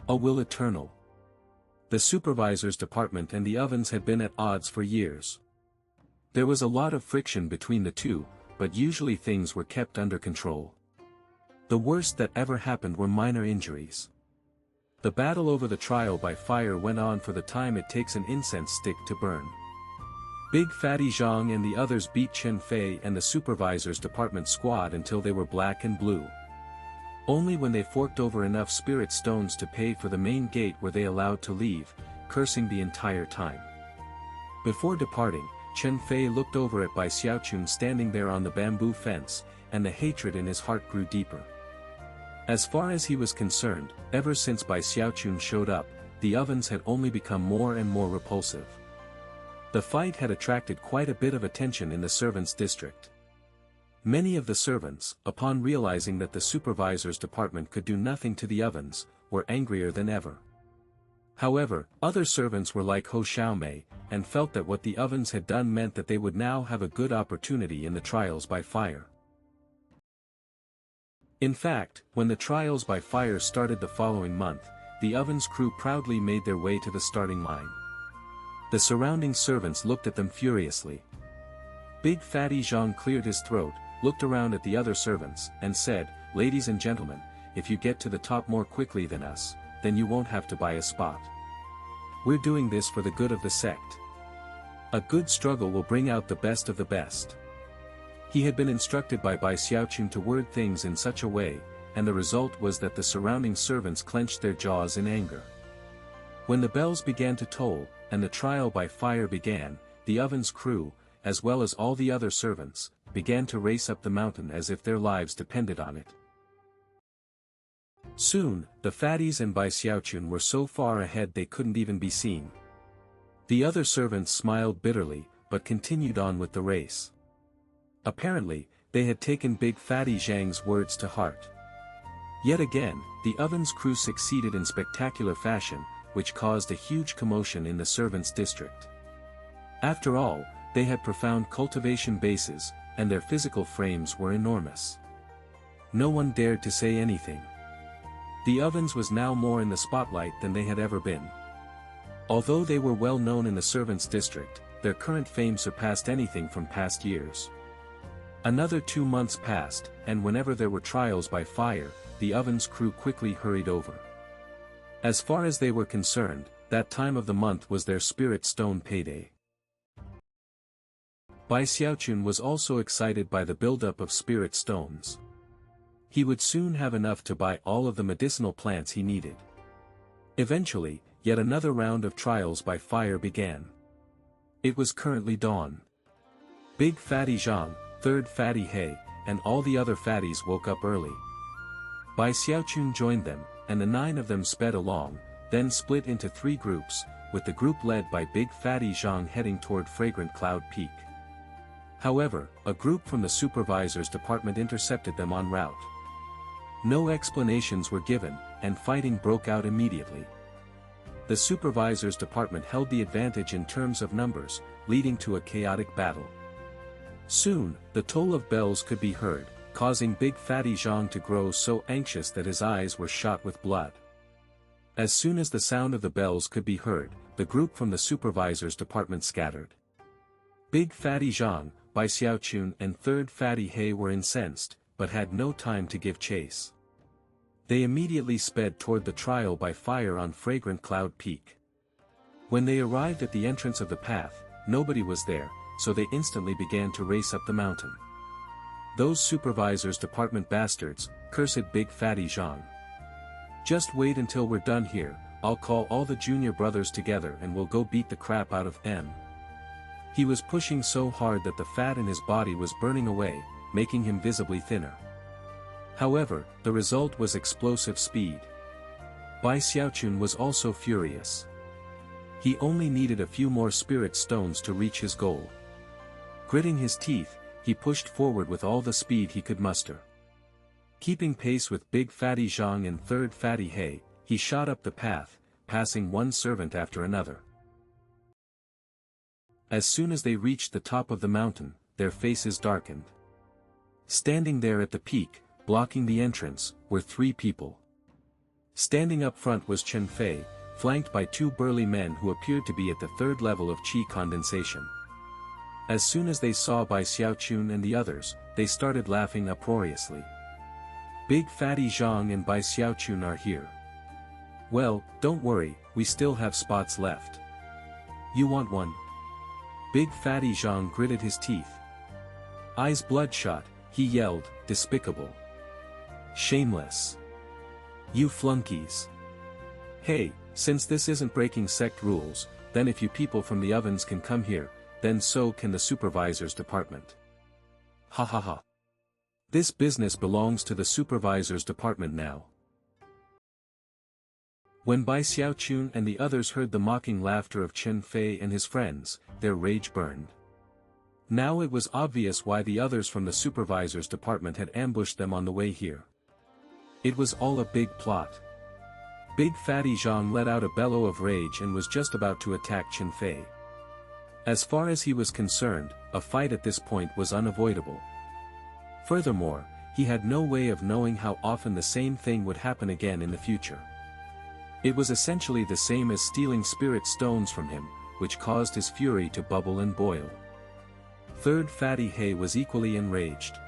A will eternal. The Supervisors Department and the ovens had been at odds for years. There was a lot of friction between the two, but usually things were kept under control. The worst that ever happened were minor injuries. The battle over the trial by fire went on for the time it takes an incense stick to burn. Big Fatty Zhang and the others beat Chen Fei and the Supervisors Department squad until they were black and blue. Only when they forked over enough spirit stones to pay for the main gate were they allowed to leave, cursing the entire time. Before departing, Chen Fei looked over at Bai Xiaochun standing there on the bamboo fence, and the hatred in his heart grew deeper. As far as he was concerned, ever since Bai Xiaochun showed up, the ovens had only become more and more repulsive. The fight had attracted quite a bit of attention in the servants' district. Many of the servants, upon realizing that the Supervisors Department could do nothing to the ovens, were angrier than ever. However, other servants were like Ho Xiaomei, and felt that what the ovens had done meant that they would now have a good opportunity in the trials by fire. In fact, when the trials by fire started the following month, the ovens crew proudly made their way to the starting line. The surrounding servants looked at them furiously. Big Fatty Zhang cleared his throat, looked around at the other servants, and said, "Ladies and gentlemen, if you get to the top more quickly than us, then you won't have to buy a spot. We're doing this for the good of the sect. A good struggle will bring out the best of the best." He had been instructed by Bai Xiaochun to word things in such a way, and the result was that the surrounding servants clenched their jaws in anger. When the bells began to toll, and the trial by fire began, the ovens crew, as well as all the other servants, began to race up the mountain as if their lives depended on it. Soon, the fatties and Bai Xiaochun were so far ahead they couldn't even be seen. The other servants smiled bitterly, but continued on with the race. Apparently, they had taken Big Fatty Zhang's words to heart. Yet again, the ovens crew succeeded in spectacular fashion, which caused a huge commotion in the servants' district. After all, they had profound cultivation bases, and their physical frames were enormous. No one dared to say anything. The ovens was now more in the spotlight than they had ever been. Although they were well known in the servants' district, their current fame surpassed anything from past years. Another 2 months passed, and whenever there were trials by fire, the ovens crew quickly hurried over. As far as they were concerned, that time of the month was their spirit stone payday. Bai Xiaochun was also excited by the buildup of spirit stones. He would soon have enough to buy all of the medicinal plants he needed. Eventually, yet another round of trials by fire began. It was currently dawn. Big Fatty Zhang, Third Fatty He, and all the other fatties woke up early. Bai Xiaochun joined them, and the 9 of them sped along, then split into 3 groups, with the group led by Big Fatty Zhang heading toward Fragrant Cloud Peak. However, a group from the Supervisors Department intercepted them en route. No explanations were given, and fighting broke out immediately. The Supervisors Department held the advantage in terms of numbers, leading to a chaotic battle. Soon, the toll of bells could be heard, causing Big Fatty Zhang to grow so anxious that his eyes were shot with blood. As soon as the sound of the bells could be heard, the group from the Supervisors Department scattered. Big Fatty Zhang, Bai Xiaochun and Third Fatty He were incensed, but had no time to give chase. They immediately sped toward the trial by fire on Fragrant Cloud Peak. When they arrived at the entrance of the path, nobody was there, so they instantly began to race up the mountain. Those Supervisors Department bastards, cursed Big Fatty Zhang. Just wait until we're done here, I'll call all the junior brothers together and we'll go beat the crap out of them. He was pushing so hard that the fat in his body was burning away, making him visibly thinner. However, the result was explosive speed. Bai Xiaochun was also furious. He only needed a few more spirit stones to reach his goal. Gritting his teeth, he pushed forward with all the speed he could muster. Keeping pace with Big Fatty Zhang and Third Fatty He, he shot up the path, passing one servant after another. As soon as they reached the top of the mountain, their faces darkened. Standing there at the peak, blocking the entrance, were 3 people. Standing up front was Chen Fei, flanked by two burly men who appeared to be at the third level of qi condensation. As soon as they saw Bai Xiaochun and the others, they started laughing uproariously. Big Fatty Zhang and Bai Xiaochun are here. Well, don't worry, we still have spots left. You want one? Big Fatty Zhang gritted his teeth. Eyes bloodshot, he yelled, despicable. Shameless. You flunkies. Hey, since this isn't breaking sect rules, then if you people from the ovens can come here, then so can the Supervisors Department. Ha ha ha. This business belongs to the Supervisors Department now. When Bai Xiaochun and the others heard the mocking laughter of Chen Fei and his friends, their rage burned. Now it was obvious why the others from the Supervisors Department had ambushed them on the way here. It was all a big plot. Big Fatty Zhang let out a bellow of rage and was just about to attack Chen Fei. As far as he was concerned, a fight at this point was unavoidable. Furthermore, he had no way of knowing how often the same thing would happen again in the future. It was essentially the same as stealing spirit stones from him, which caused his fury to bubble and boil. Third Fatty He was equally enraged.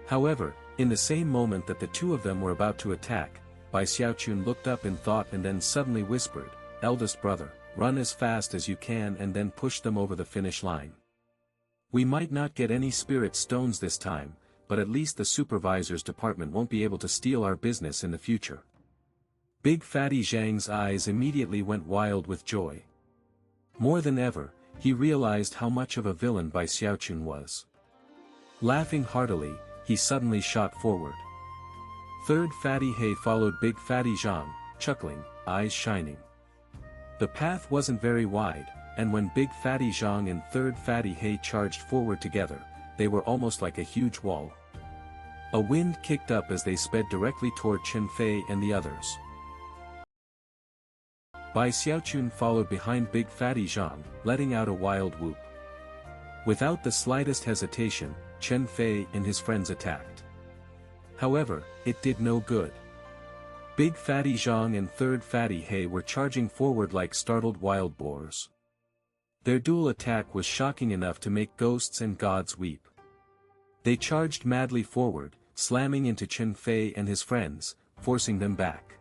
However, in the same moment that the two of them were about to attack, Bai Xiaochun looked up in thought and then suddenly whispered, "Eldest brother, run as fast as you can and then push them over the finish line. We might not get any spirit stones this time, but at least the Supervisors Department won't be able to steal our business in the future." Big Fatty Zhang's eyes immediately went wild with joy. More than ever, he realized how much of a villain Bai Xiaochun was. Laughing heartily, he suddenly shot forward. Third Fatty He followed Big Fatty Zhang, chuckling, eyes shining. The path wasn't very wide, and when Big Fatty Zhang and Third Fatty He charged forward together, they were almost like a huge wall. A wind kicked up as they sped directly toward Chen Fei and the others. Bai Xiaochun followed behind Big Fatty Zhang, letting out a wild whoop. Without the slightest hesitation, Chen Fei and his friends attacked. However, it did no good. Big Fatty Zhang and Third Fatty He were charging forward like startled wild boars. Their dual attack was shocking enough to make ghosts and gods weep. They charged madly forward, slamming into Chen Fei and his friends, forcing them back.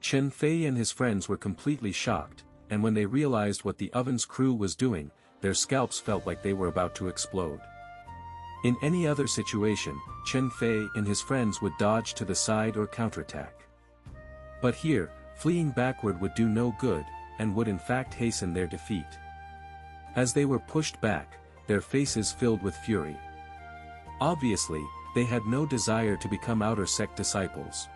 Chen Fei and his friends were completely shocked, and when they realized what the oven's crew was doing, their scalps felt like they were about to explode. In any other situation, Chen Fei and his friends would dodge to the side or counterattack. But here, fleeing backward would do no good, and would in fact hasten their defeat. As they were pushed back, their faces filled with fury. Obviously, they had no desire to become Outer Sect disciples.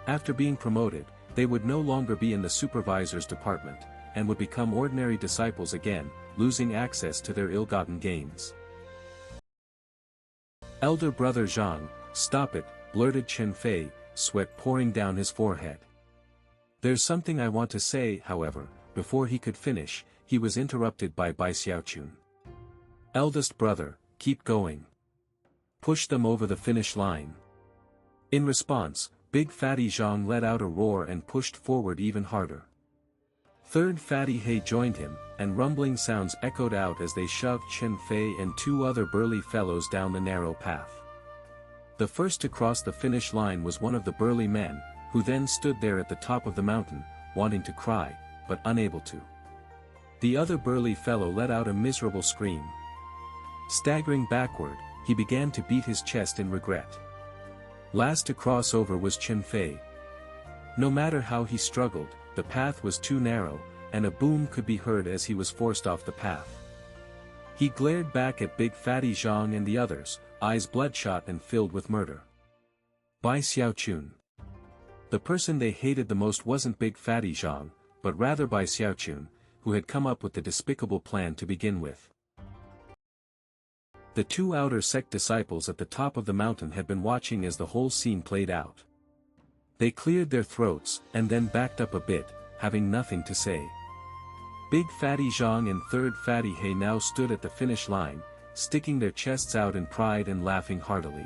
After being promoted, they would no longer be in the Supervisors Department, and would become ordinary disciples again, losing access to their ill-gotten gains. Elder brother Zhang, stop it, blurted Chen Fei, sweat pouring down his forehead. There's something I want to say, however. Before he could finish, he was interrupted by Bai Xiaochun. Eldest brother, keep going. Push them over the finish line. In response, Big Fatty Zhang let out a roar and pushed forward even harder. Third Fatty He joined him, and rumbling sounds echoed out as they shoved Chen Fei and two other burly fellows down the narrow path. The first to cross the finish line was one of the burly men, who then stood there at the top of the mountain, wanting to cry, but unable to. The other burly fellow let out a miserable scream. Staggering backward, he began to beat his chest in regret. Last to cross over was Chen Fei. No matter how he struggled, the path was too narrow, and a boom could be heard as he was forced off the path. He glared back at Big Fatty Zhang and the others, eyes bloodshot and filled with murder. Bai Xiaochun. The person they hated the most wasn't Big Fatty Zhang, but rather Bai Xiaochun, who had come up with the despicable plan to begin with. The two Outer Sect disciples at the top of the mountain had been watching as the whole scene played out. They cleared their throats, and then backed up a bit, having nothing to say. Big Fatty Zhang and Third Fatty He now stood at the finish line, sticking their chests out in pride and laughing heartily.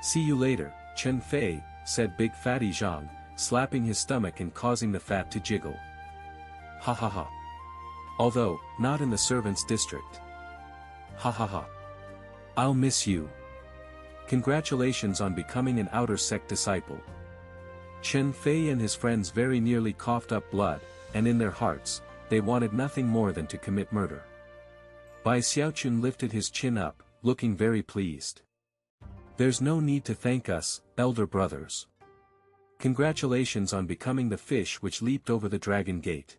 "See you later, Chen Fei," said Big Fatty Zhang, slapping his stomach and causing the fat to jiggle. Ha ha ha. Although, not in the servants' district. Ha ha ha. I'll miss you. Congratulations on becoming an Outer Sect disciple. Chen Fei and his friends very nearly coughed up blood, and in their hearts, they wanted nothing more than to commit murder. Bai Xiaochun lifted his chin up, looking very pleased. There's no need to thank us, elder brothers. Congratulations on becoming the fish which leaped over the dragon gate.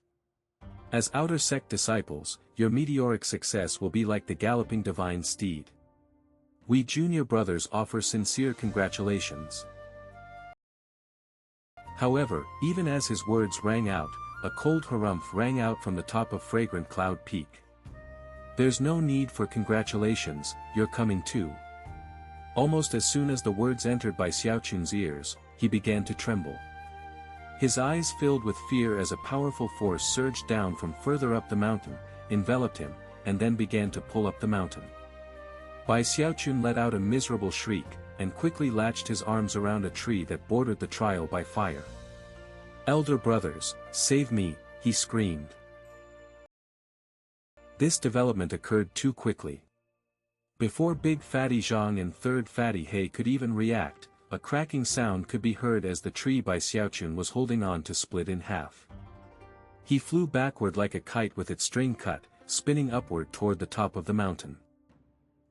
As Outer Sect disciples, your meteoric success will be like the galloping divine steed. We junior brothers offer sincere congratulations. However, even as his words rang out, a cold harumph rang out from the top of Fragrant Cloud Peak. There's no need for congratulations, you're coming too. Almost as soon as the words entered Bai Xiaochun's ears, he began to tremble. His eyes filled with fear as a powerful force surged down from further up the mountain, enveloped him, and then began to pull up the mountain. Bai Xiaochun let out a miserable shriek, and quickly latched his arms around a tree that bordered the trial by fire. Elder brothers, save me, he screamed. This development occurred too quickly. Before Big Fatty Zhang and Third Fatty He could even react, a cracking sound could be heard as the tree Bai Xiaochun was holding on to split in half. He flew backward like a kite with its string cut, spinning upward toward the top of the mountain.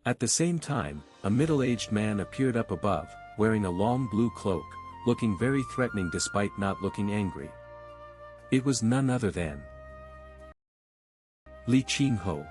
At the same time, a middle-aged man appeared up above, wearing a long blue cloak, looking very threatening despite not looking angry. It was none other than Qinghou.